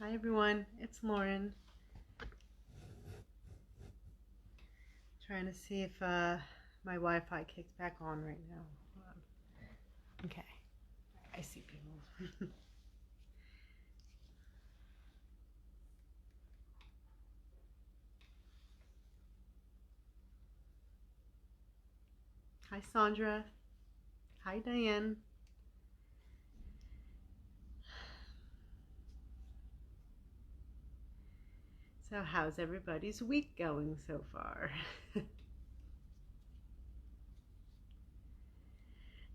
Hi everyone, it's Lauren. Trying to see if my Wi-Fi kicks back on right now. Hold on. Okay, I see people. Hi Sandra. Hi Diane. So how's everybody's week going so far?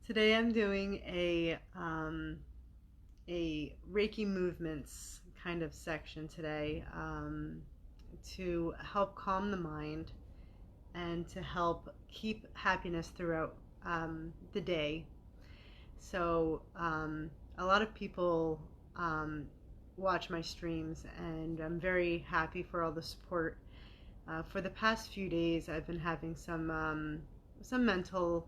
Today I'm doing a Reiki movements kind of section today to help calm the mind and to help keep happiness throughout the day. So a lot of people watch my streams, and I'm very happy for all the support. For the past few days, I've been having some mental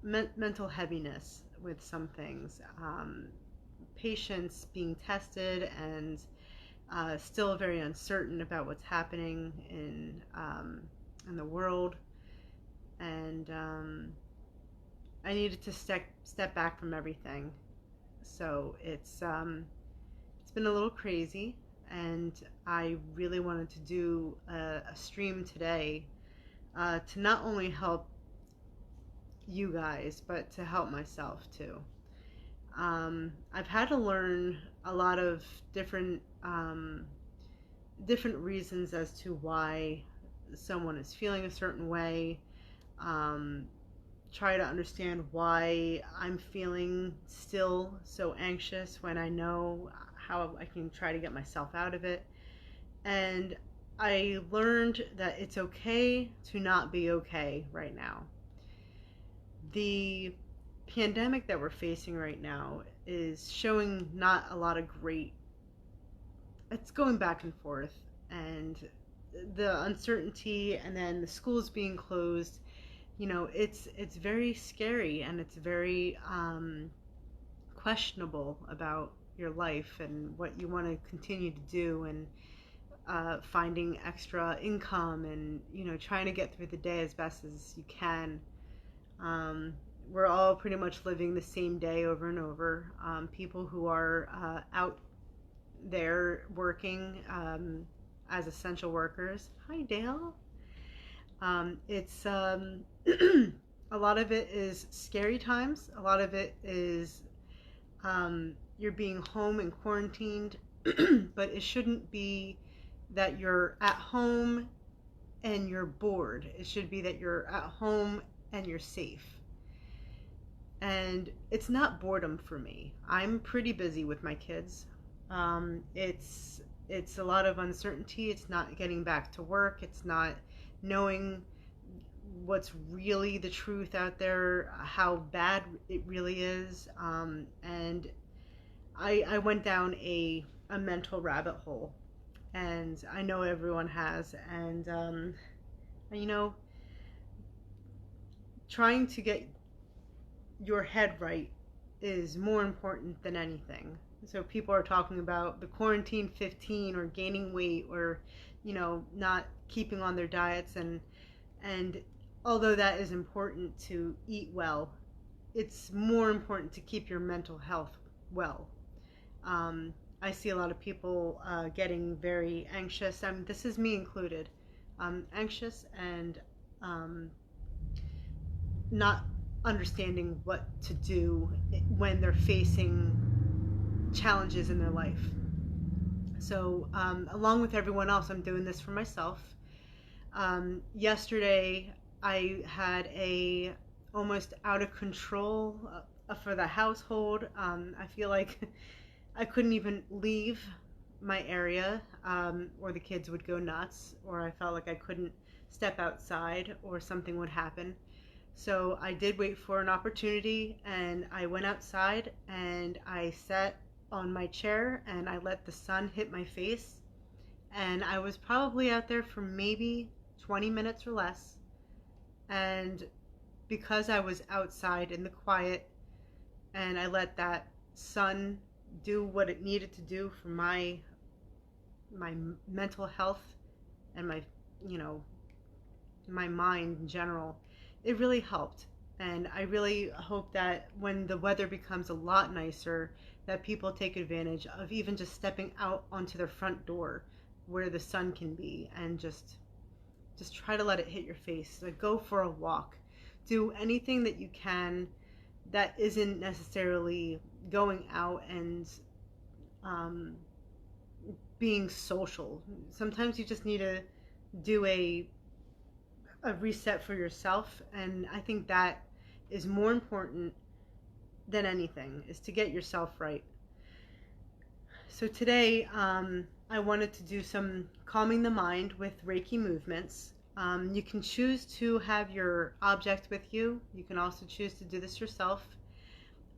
mental heaviness with some things. Patients being tested and still very uncertain about what's happening in the world, and I needed to step back from everything. So it's been a little crazy, and I really wanted to do a stream today to not only help you guys, but to help myself too. I've had to learn a lot of different reasons as to why someone is feeling a certain way. Try to understand why I'm feeling still so anxious when I know how I can try to get myself out of it. And I learned that it's okay to not be okay right now. The pandemic that we're facing right now is showing not a lot of great, it's going back and forth, and the uncertainty, and then the schools being closed, it's very scary, and it's very questionable about your life and what you want to continue to do, and finding extra income, and trying to get through the day as best as you can. We're all pretty much living the same day over and over. People who are out there working as essential workers. Hi, Dale. It's a lot of it is scary times. A lot of it is you're being home and quarantined, but it shouldn't be that you're at home and you're bored. It should be that you're at home and you're safe. And it's not boredom for me. I'm pretty busy with my kids. It's a lot of uncertainty. It's not getting back to work. It's not knowing what's really the truth out there, how bad it really is. And I went down a mental rabbit hole, and I know everyone has. And trying to get your head right is more important than anything. So people are talking about the quarantine 15, or gaining weight, or not keeping on their diets, and although that is important to eat well, it's more important to keep your mental health well. I see a lot of people getting very anxious. I mean, this is me included. Anxious and not understanding what to do when they're facing challenges in their life. So along with everyone else, I'm doing this for myself. Yesterday I had a almost out of control for the household. I feel like I couldn't even leave my area, or the kids would go nuts, or I felt like I couldn't step outside or something would happen. So I did wait for an opportunity, and I went outside and I sat on my chair and I let the sun hit my face. And I was probably out there for maybe 20 minutes or less. And because I was outside in the quiet and I let that sun do what it needed to do for my mental health and my, you know, my mind in general, it really helped. And I really hope that when the weather becomes a lot nicer, that people take advantage of even just stepping out onto their front door where the sun can be, and just try to let it hit your face. Like, go for a walk. Do anything that you can that isn't necessarily going out and um, being social. Sometimes you just need to do a reset for yourself, and I think that is more important than anything, is to get yourself right. So today, I wanted to do some calming the mind with Reiki movements. You can choose to have your object with you. You can also choose to do this yourself.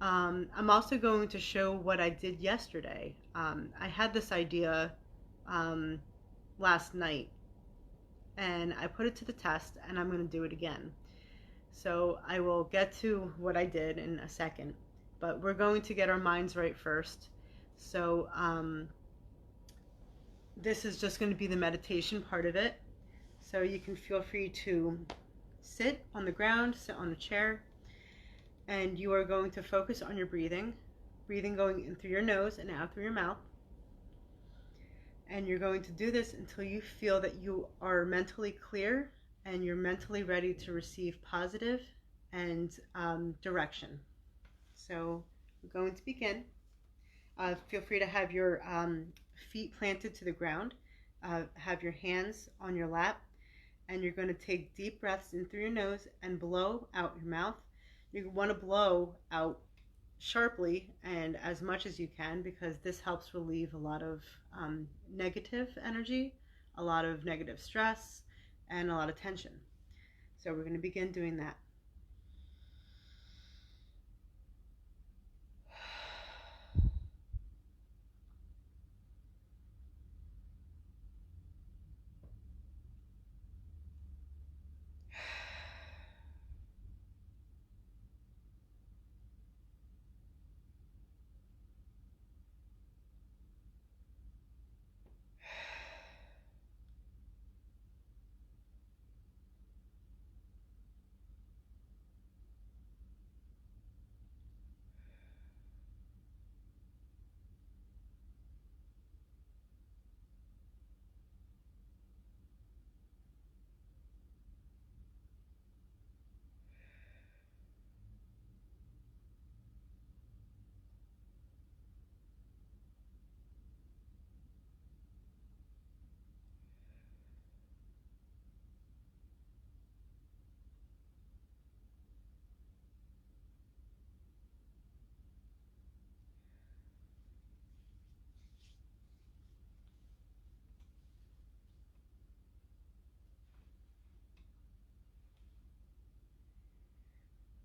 I'm also going to show what I did yesterday. I had this idea um, last night, and I put it to the test, and I'm going to do it again. So I will get to what I did in a second, but we're going to get our minds right first. So this is just going to be the meditation part of it. So you can feel free to sit on the ground, sit on a chair, and you are going to focus on your breathing. Breathing going in through your nose and out through your mouth. And you're going to do this until you feel that you are mentally clear and you're mentally ready to receive positive and direction. So we're going to begin. Feel free to have your feet planted to the ground. Have your hands on your lap, and you're going to take deep breaths in through your nose and blow out your mouth. You want to blow out sharply and as much as you can, because this helps relieve a lot of negative energy, a lot of negative stress, and a lot of tension. So we're going to begin doing that.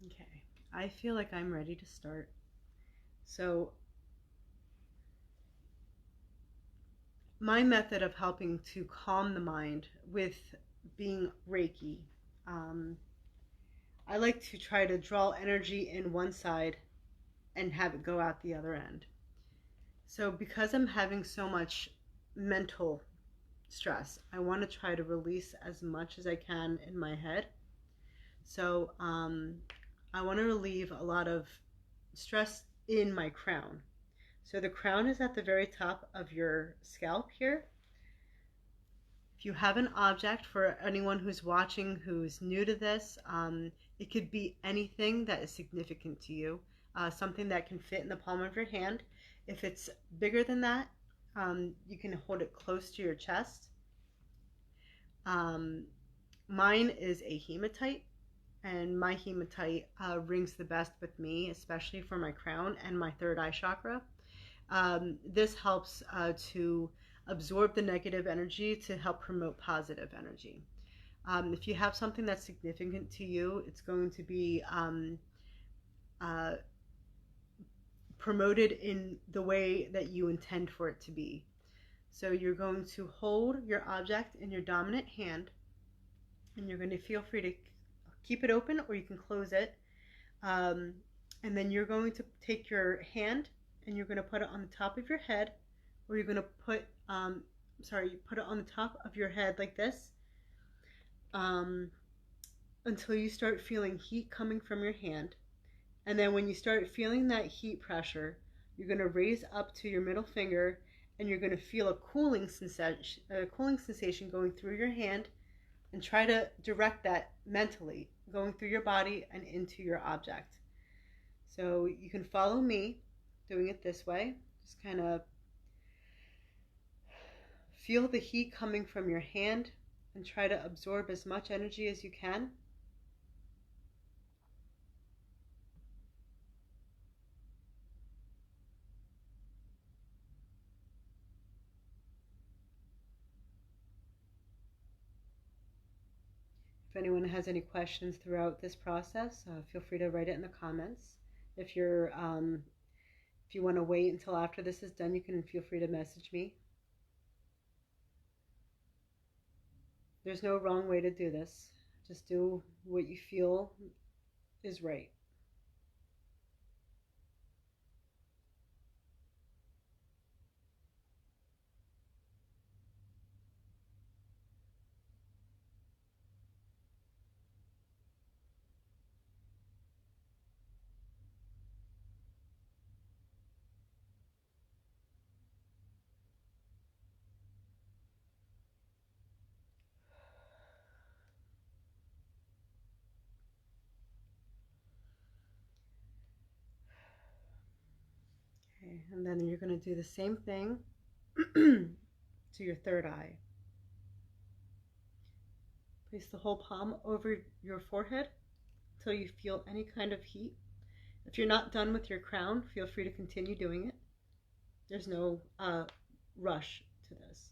Okay, I feel like I'm ready to start. So my method of helping to calm the mind with being Reiki, um, I like to try to draw energy in one side and have it go out the other end. So because I'm having so much mental stress, I want to try to release as much as I can in my head. So I want to relieve a lot of stress in my crown. So the crown is at the very top of your scalp here. If you have an object, for anyone who's watching who's new to this, it could be anything that is significant to you, something that can fit in the palm of your hand. If it's bigger than that, you can hold it close to your chest. Mine is a hematite, and my hematite rings the best with me, especially for my crown and my third eye chakra. This helps to absorb the negative energy to help promote positive energy. If you have something that's significant to you, it's going to be promoted in the way that you intend for it to be. So you're going to hold your object in your dominant hand, and you're going to feel free to keep it open or you can close it. And then you're going to take your hand and you're going to put it on the top of your head, or you're going to put it on the top of your head like this, um, until you start feeling heat coming from your hand. And then when you start feeling that heat pressure, you're going to raise up to your middle finger, and you're going to feel a cooling sensation going through your hand, and try to direct that mentally, going through your body and into your object. So you can follow me doing it this way. Just kind of feel the heat coming from your hand and try to absorb as much energy as you can. If anyone has any questions throughout this process, feel free to write it in the comments. If you want to wait until after this is done, you can feel free to message me. There's no wrong way to do this. Just do what you feel is right. Okay, and then you're going to do the same thing to your third eye. Place the whole palm over your forehead until you feel any kind of heat. If you're not done with your crown, feel free to continue doing it. There's no rush to this.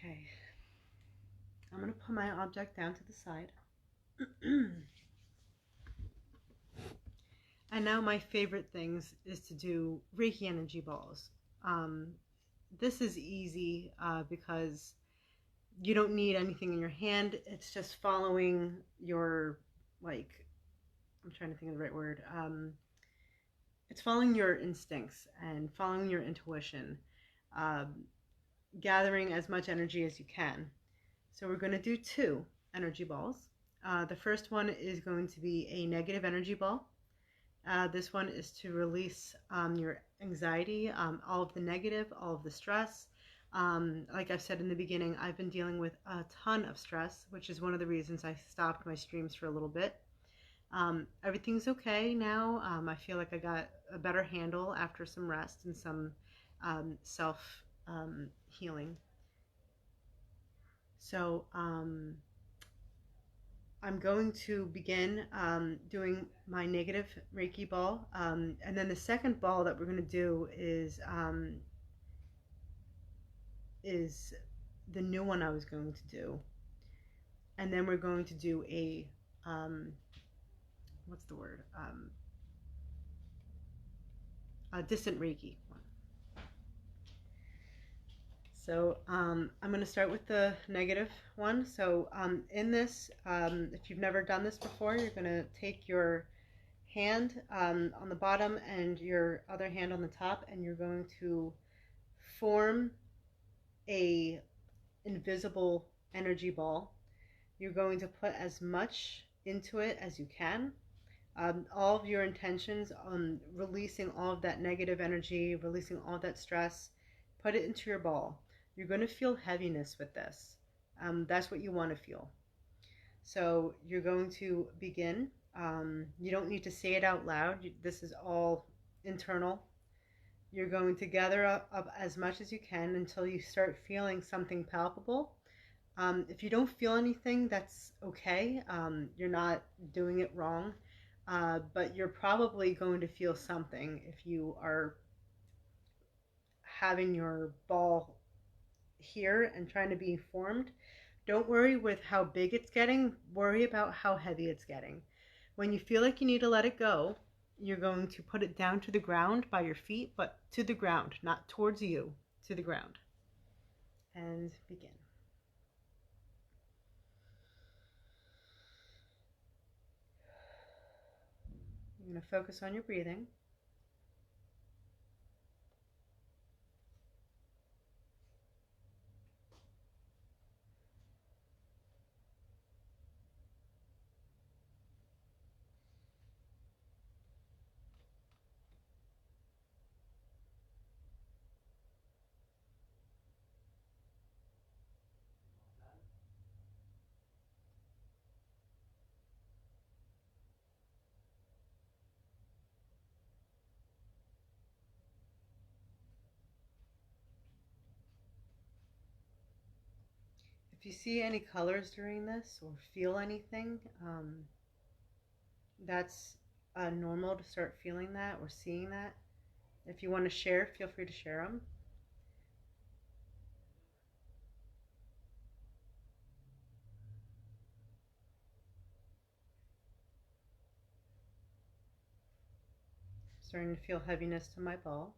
Okay, I'm going to put my object down to the side. And now my favorite things is to do Reiki energy balls. This is easy because you don't need anything in your hand. It's just following your, like, I'm trying to think of the right word. It's following your instincts and following your intuition, gathering as much energy as you can. So we're going to do 2 energy balls. The first one is going to be a negative energy ball. This one is to release your anxiety, all of the negative, all of the stress. Like I've said in the beginning, I've been dealing with a ton of stress, which is one of the reasons I stopped my streams for a little bit. Everything's okay now. I feel like I got a better handle after some rest and some self healing. So I'm going to begin doing my negative Reiki ball. And then the second ball that we're going to do is the new one I was going to do. And then we're going to do a, what's the word? A Distant Reiki one. So I'm going to start with the negative one. So in this, if you've never done this before, you're going to take your hand on the bottom and your other hand on the top, and you're going to form a invisible energy ball. You're going to put as much into it as you can. All of your intentions on releasing all of that negative energy, releasing all of that stress, put it into your ball. you're going to feel heaviness with this. That's what you want to feel. So you're going to begin. You don't need to say it out loud. This is all internal. You're going to gather up as much as you can until you start feeling something palpable. If you don't feel anything, that's okay. You're not doing it wrong. But you're probably going to feel something if you are having your ball here and trying to be formed. Don't worry with how big it's getting. Worry about how heavy it's getting. When you feel like you need to let it go, you're going to put it down to the ground by your feet, but to the ground, not towards you, to the ground. And begin. You're going to focus on your breathing. If you see any colors during this or feel anything, that's normal to start feeling that or seeing that. If you want to share, feel free to share them. Starting to feel heaviness to my ball.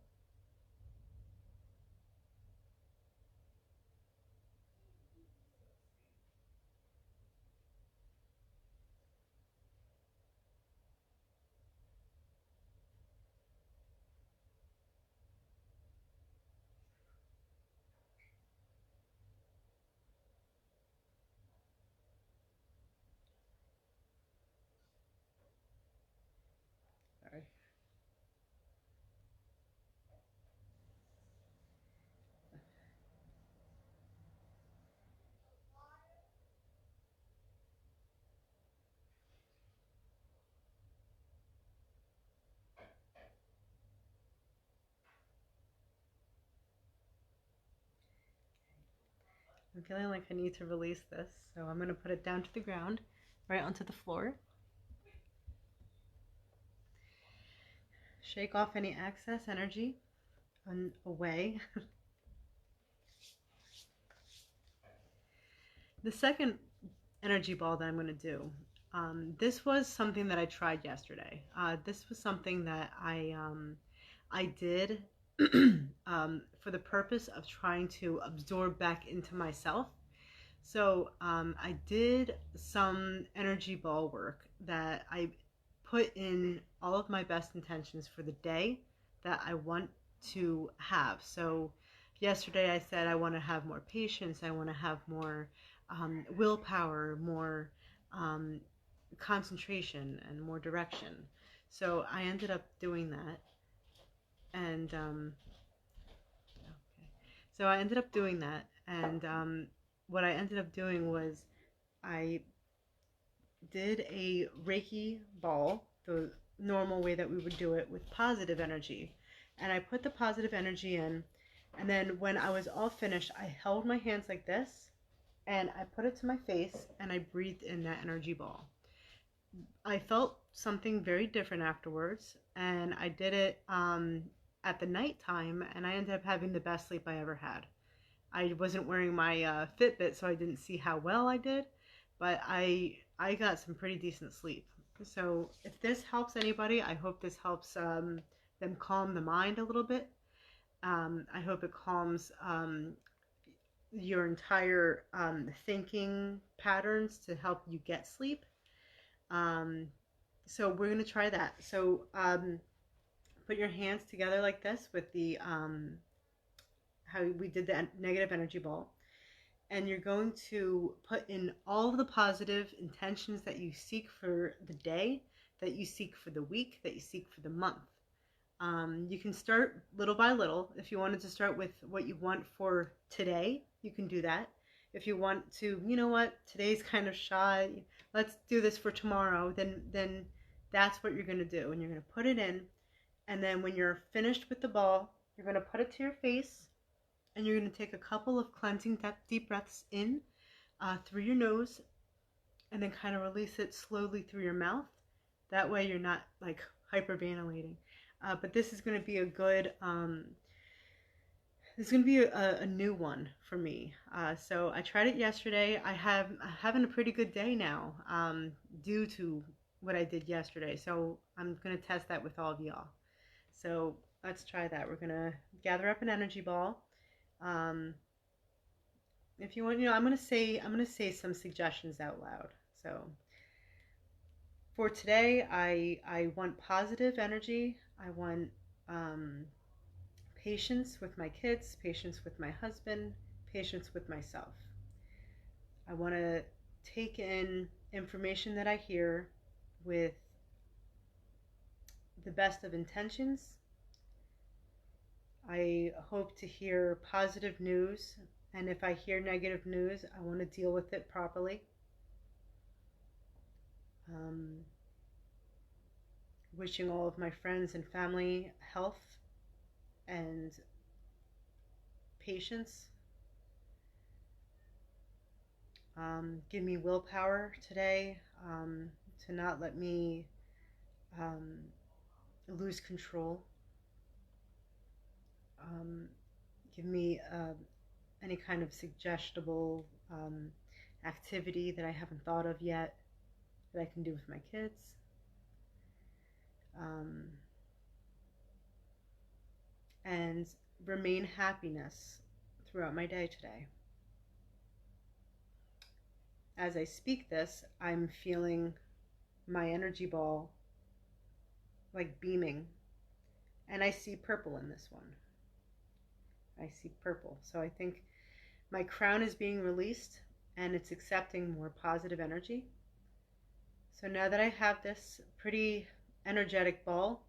Sorry. I'm feeling like I need to release this, so I'm going to put it down to the ground, right onto the floor. Shake off any excess energy away. The second energy ball that I'm going to do, this was something that I tried yesterday. This was something that I did for the purpose of trying to absorb back into myself. So I did some energy ball work that I put in all of my best intentions for the day that I want to have. So yesterday I said I want to have more patience, I want to have more willpower, more concentration, and more direction. So I ended up doing that, and so I ended up doing that, and what I ended up doing was I did a Reiki ball, the normal way that we would do it with positive energy. And I put the positive energy in, and then when I was all finished, I held my hands like this, and I put it to my face, and I breathed in that energy ball. I felt something very different afterwards, and I did it at the nighttime, and I ended up having the best sleep I ever had. I wasn't wearing my Fitbit, so I didn't see how well I did, but I got some pretty decent sleep. So if this helps anybody, I hope this helps them calm the mind a little bit. I hope it calms your entire thinking patterns to help you get sleep. So we're going to try that. So put your hands together like this with the how we did the negative energy ball. And you're going to put in all of the positive intentions that you seek for the day, that you seek for the week, that you seek for the month. You can start little by little. If you wanted to start with what you want for today, you can do that. If you want to, you know what, today's kind of shy, let's do this for tomorrow, then that's what you're going to do. And you're going to put it in. And then when you're finished with the ball, you're going to put it to your face, and you're going to take a couple of cleansing deep breaths in through your nose, and then kind of release it slowly through your mouth. That way you're not like hyperventilating. But this is going to be a good, this is going to be a new one for me. So I tried it yesterday. I'm having a pretty good day now due to what I did yesterday. So I'm going to test that with all of y'all. So let's try that. We're going to gather up an energy ball. If you want, I'm going to say some suggestions out loud. So for today, I want positive energy. I want patience with my kids, patience with my husband, patience with myself. I want to take in information that I hear with the best of intentions. I hope to hear positive news, and if I hear negative news, I want to deal with it properly. Wishing all of my friends and family health and patience. Give me willpower today to not let me lose control. Give me any kind of suggestible activity that I haven't thought of yet that I can do with my kids. And remain happiness throughout my day today. As I speak this, I'm feeling my energy ball like beaming, and I see purple in this one. I see purple. So I think my crown is being released and it's accepting more positive energy. So now that I have this pretty energetic ball,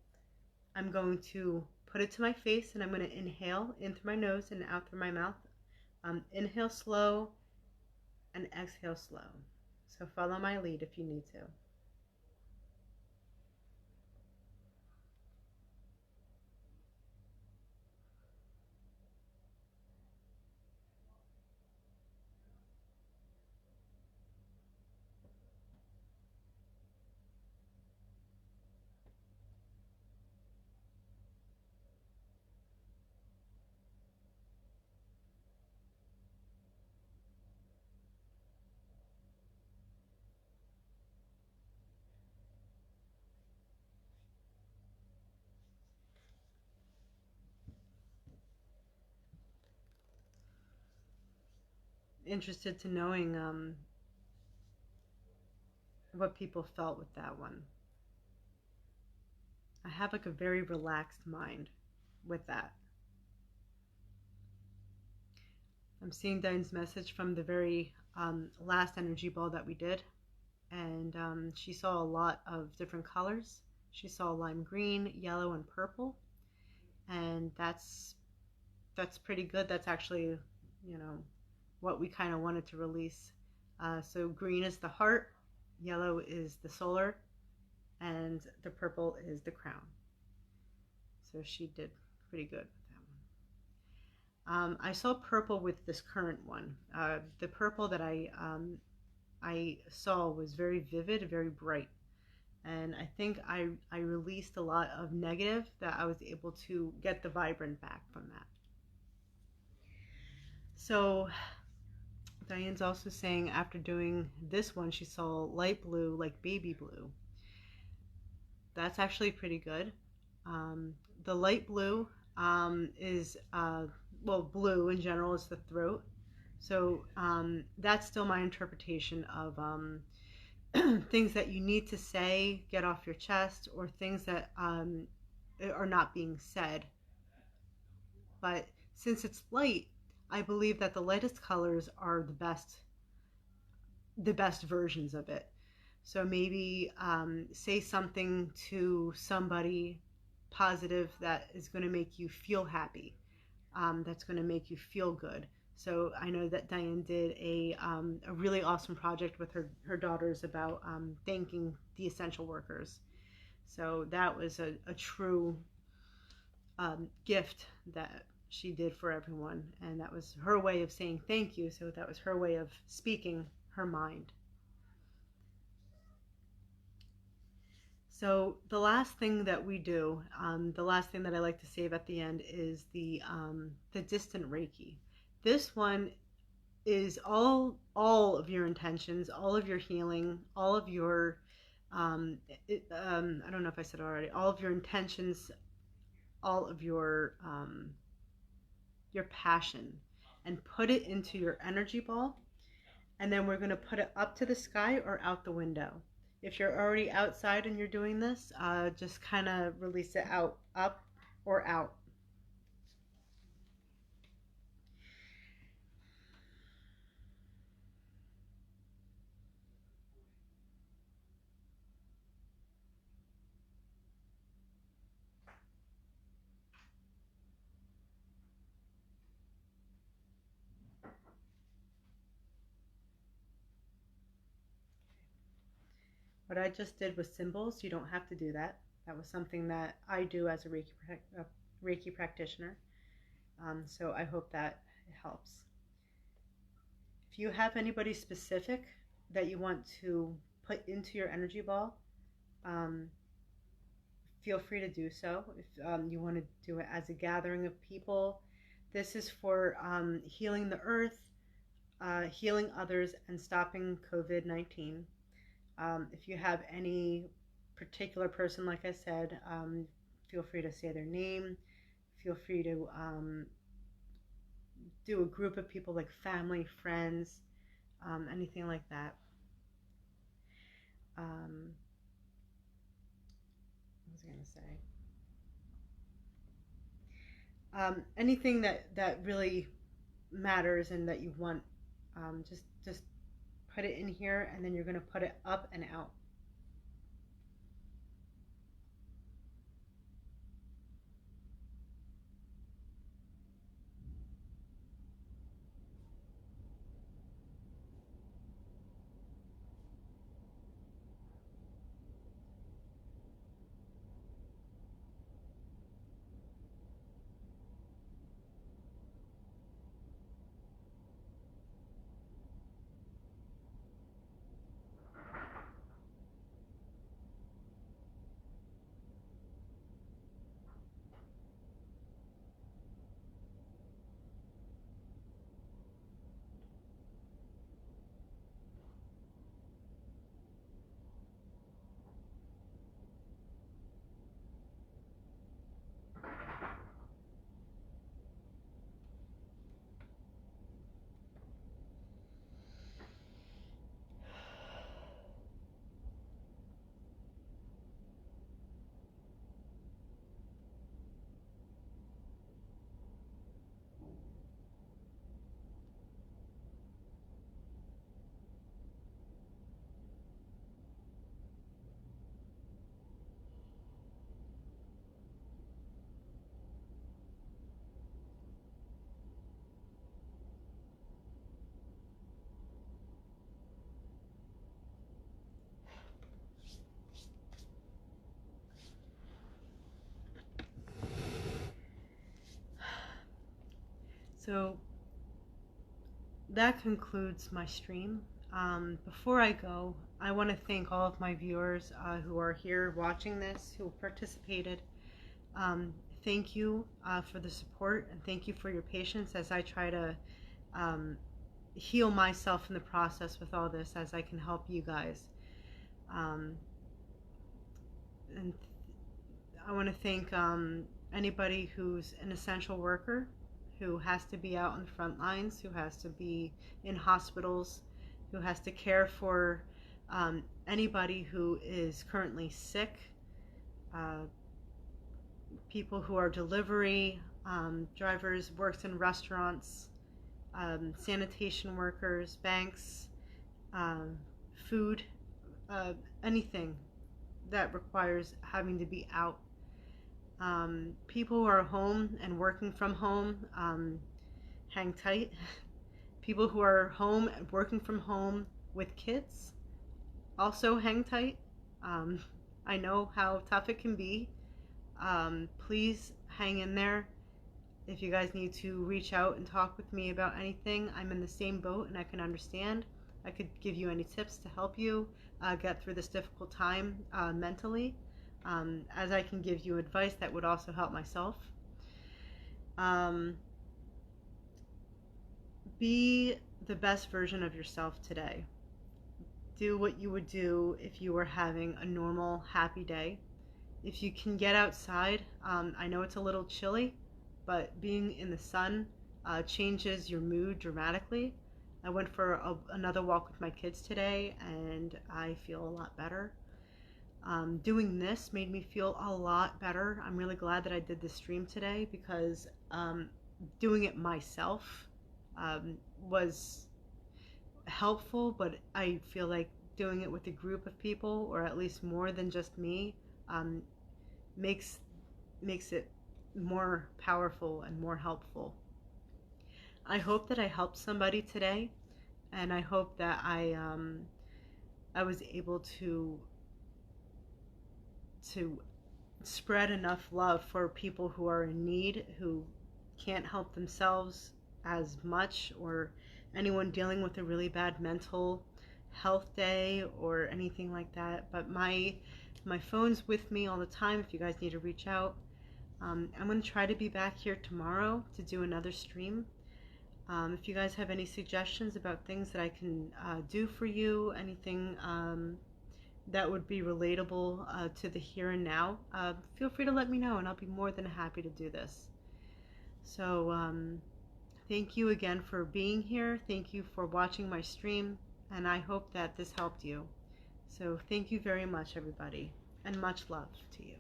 I'm going to put it to my face, and I'm going to inhale in through my nose and out through my mouth. Inhale slow and exhale slow. So follow my lead if you need to. Interested to knowing what people felt with that one. I have like a very relaxed mind with that. I'm seeing Diane's message from the very last energy ball that we did, and she saw a lot of different colors. She saw lime green, yellow, and purple, and that's pretty good. That's actually, what we kind of wanted to release. So green is the heart, yellow is the solar, and the purple is the crown. So she did pretty good with that one. I saw purple with this current one. The purple that I saw was very vivid, very bright. And I think I released a lot of negative that I was able to get the vibrant back from that. So Diane's also saying after doing this one, she saw light blue, like baby blue. That's actually pretty good. The light blue is, blue in general is the throat. So that's still my interpretation of things that you need to say, get off your chest, or things that are not being said. But since it's light, I believe that the lightest colors are the best versions of it. So maybe say something to somebody positive that is going to make you feel happy, that's going to make you feel good. So I know that Diane did a really awesome project with her daughters about thanking the essential workers. So that was a true gift that she did for everyone, and that was her way of saying thank you. So that was her way of speaking her mind. So the last thing that we do, the last thing that I like to save at the end is the distant Reiki. This one is all of your intentions, all of your healing, all of your I don't know if I said it already, all of your intentions, all of your passion, and put it into your energy ball, and then we're going to put it up to the sky or out the window. If you're already outside and you're doing this, just kind of release it out, up or out. What I just did was symbols. You don't have to do that. That was something that I do as a Reiki practitioner. So I hope that it helps. If you have anybody specific that you want to put into your energy ball, um, feel free to do so. If you want to do it as a gathering of people, this is for healing the earth, healing others, and stopping COVID-19. If you have any particular person, like I said, feel free to say their name. Feel free to do a group of people like family, friends, anything like that. What was I going to say? Anything that really matters and that you want, just put it in here, and then you're going to put it up and out. So that concludes my stream. Before I go, I want to thank all of my viewers who are here watching this, who participated. Thank you for the support, and thank you for your patience as I try to heal myself in the process with all this, as I can help you guys. And I want to thank anybody who's an essential worker, who has to be out on the front lines, who has to be in hospitals, who has to care for anybody who is currently sick, people who are delivery drivers, works in restaurants, sanitation workers, banks, food, anything that requires having to be out. People who are home and working from home, hang tight. People who are home and working from home with kids, also hang tight. Um, I know how tough it can be. Please hang in there. If you guys need to reach out and talk with me about anything, I'm in the same boat and I can understand. I could give you any tips to help you get through this difficult time mentally, as I can give you advice that would also help myself. Be the best version of yourself today. Do what you would do if you were having a normal, happy day. If you can get outside, I know it's a little chilly, but being in the sun changes your mood dramatically. I went for another walk with my kids today and I feel a lot better. Doing this made me feel a lot better. I'm really glad that I did this stream today because doing it myself was helpful, but I feel like doing it with a group of people, or at least more than just me, um, makes it more powerful and more helpful. I hope that I helped somebody today, and I hope that I was able to spread enough love for people who are in need, who can't help themselves as much, or anyone dealing with a really bad mental health day or anything like that. But my phone's with me all the time if you guys need to reach out. I'm going to try to be back here tomorrow to do another stream. If you guys have any suggestions about things that I can do for you, anything that would be relatable to the here and now, feel free to let me know and I'll be more than happy to do this. So thank you again for being here. Thank you for watching my stream, and I hope that this helped you. So thank you very much, everybody, and much love to you.